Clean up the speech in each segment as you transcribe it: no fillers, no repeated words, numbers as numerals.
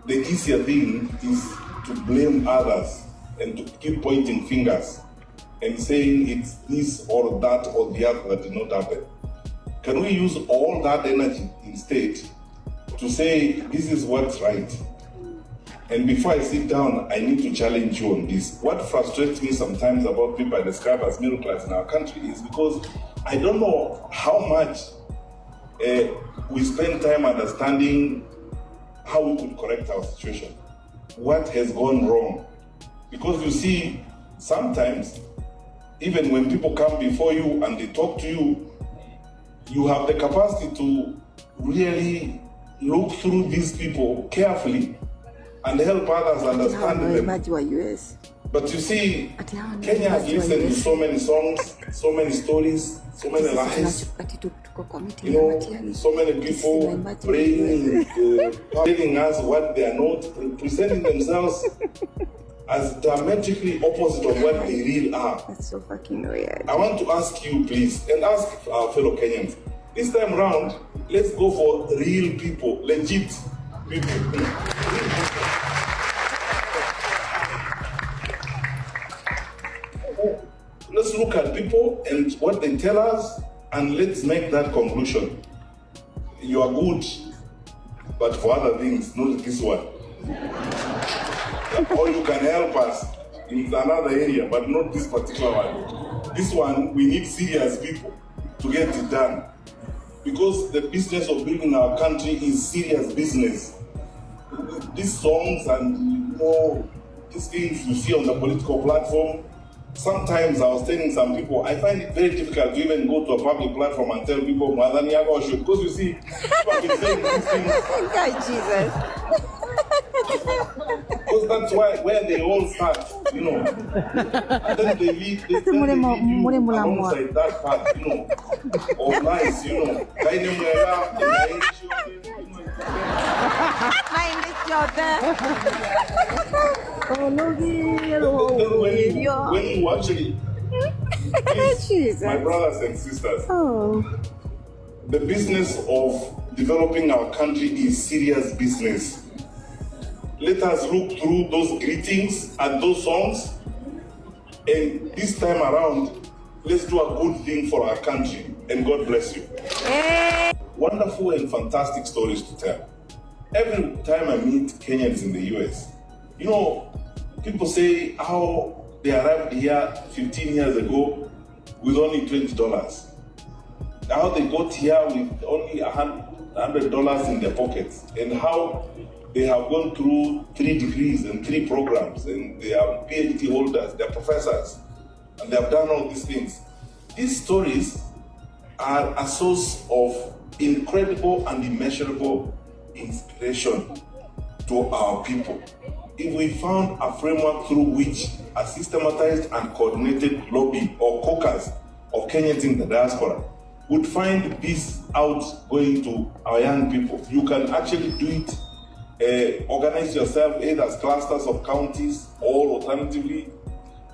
the easier thing is to blame others and to keep pointing fingers and saying it's this or that or the other that did not happen. Can we use all that energy instead to say this is what's right? And before I sit down, I need to challenge you on this. What frustrates me sometimes about people I describe as middle class in our country is because I don't know how much we spend time understanding how we could correct our situation. What has gone wrong? Because you see, sometimes, even when people come before you and they talk to you, you have the capacity to really look through these people carefully and help others understand them. But you see, Kenya has listened to so many songs, so many stories, so many lies. You know, so many people praying, telling us what they are not, presenting themselves as diametrically opposite of what they really are. That's so fucking weird. I want to ask you, please, and ask our fellow Kenyans, this time around, let's go for real people, legit people. Let's look at people and what they tell us, and let's make that conclusion. You are good, but for other things, not this one. Or you can help us in another area, but not this particular one. This one, we need serious people to get it done. Because the business of building our country is serious business. These songs and these things you see on the political platform, sometimes I was telling some people, I find it very difficult to even go to a public platform and tell people, because you see, people have been saying these things. God, Jesus. Because that's where they all start, And then they lead you alongside that part, or nice, when you actually, please, my brothers and sisters, the business of developing our country is serious business. Let us look through those greetings and those songs, and this time around, let's do a good thing for our country, and God bless you. Hey. Wonderful and fantastic stories to tell. Every time I meet Kenyans in the US, people say how they arrived here 15 years ago with only $20. How they got here with only $100 in their pockets, and how they have gone through 3 degrees and 3 programs, and they are PhD holders, they are professors, and they have done all these things. These stories are a source of incredible and immeasurable inspiration to our people. If we found a framework through which a systematized and coordinated lobby or caucus of Kenyans in the diaspora would find this out going to our young people, you can actually do it. Organize yourself either as clusters of counties, or alternatively,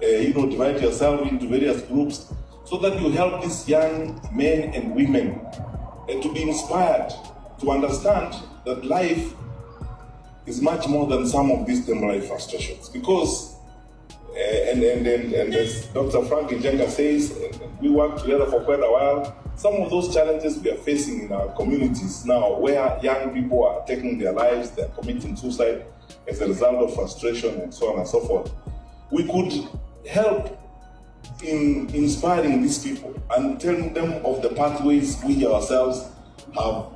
divide yourself into various groups so that you help these young men and women to be inspired to understand that life is much more than some of these temporary frustrations. Because, and as Dr. Frank Njenga says, we worked together for quite a while, some of those challenges we are facing in our communities now, where young people are taking their lives, they're committing suicide as a result of frustration and so on and so forth. We could help in inspiring these people and telling them of the pathways we ourselves have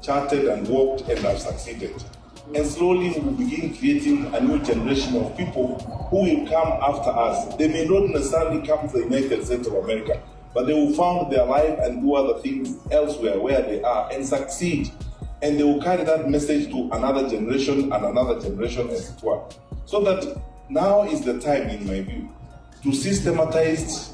charted and walked and have succeeded. And slowly we will begin creating a new generation of people who will come after us. They may not necessarily come to the United States of America, but they will found their life and do other things elsewhere where they are and succeed. And they will carry that message to another generation and another generation, as it were. So that now is the time, in my view, to systematize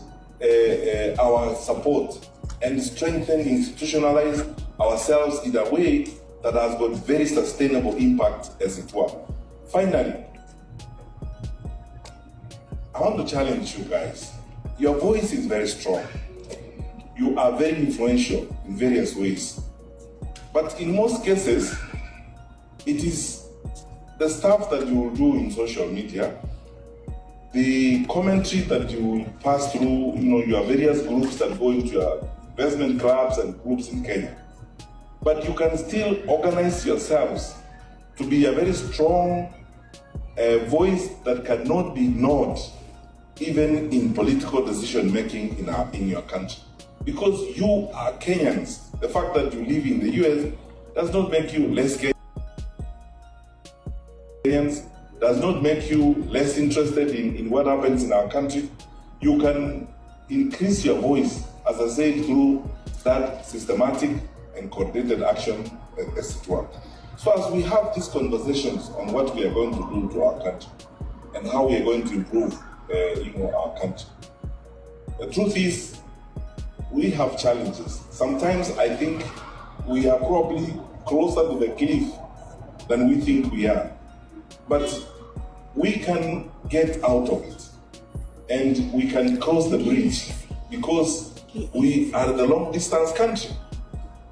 our support and strengthen, institutionalize ourselves in a way that has got very sustainable impact, as it were. Finally, I want to challenge you guys. Your voice is very strong. You are very influential in various ways. But in most cases, it is the stuff that you will do in social media, the commentary that you will pass through, your various groups that go into your investment clubs and groups in Kenya. But you can still organize yourselves to be a very strong voice that cannot be ignored, even in political decision making in your country. Because you are Kenyans. The fact that you live in the US does not make you less Kenyans, does not make you less interested in what happens in our country. You can increase your voice, as I said, through that systematic and coordinated action, as it were. So as we have these conversations on what we are going to do to our country and how we are going to improve our country, the truth is we have challenges. Sometimes I think we are probably closer to the cliff than we think we are. But we can get out of it and we can cross the bridge because we are the long distance country.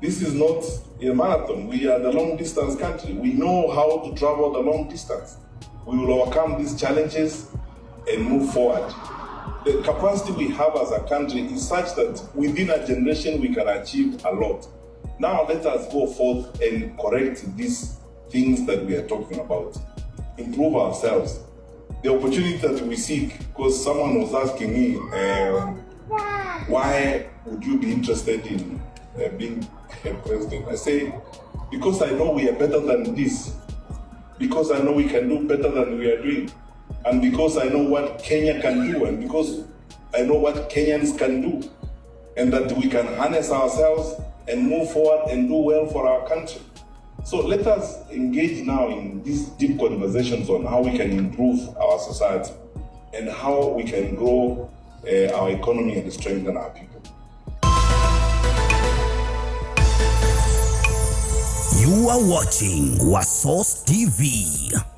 This is not a marathon. We are the long distance country. We know how to travel the long distance. We will overcome these challenges and move forward. The capacity we have as a country is such that within a generation we can achieve a lot. Now let us go forth and correct these things that we are talking about. Improve ourselves. The opportunity that we seek, because someone was asking me, why would you be interested in being a president? I say, because I know we are better than this, because I know we can do better than we are doing, and because I know what Kenya can do, and because I know what Kenyans can do, and that we can harness ourselves and move forward and do well for our country. So let us engage now in these deep conversations on how we can improve our society and how we can grow our economy and strengthen our people. You are watching Ruto'S TV.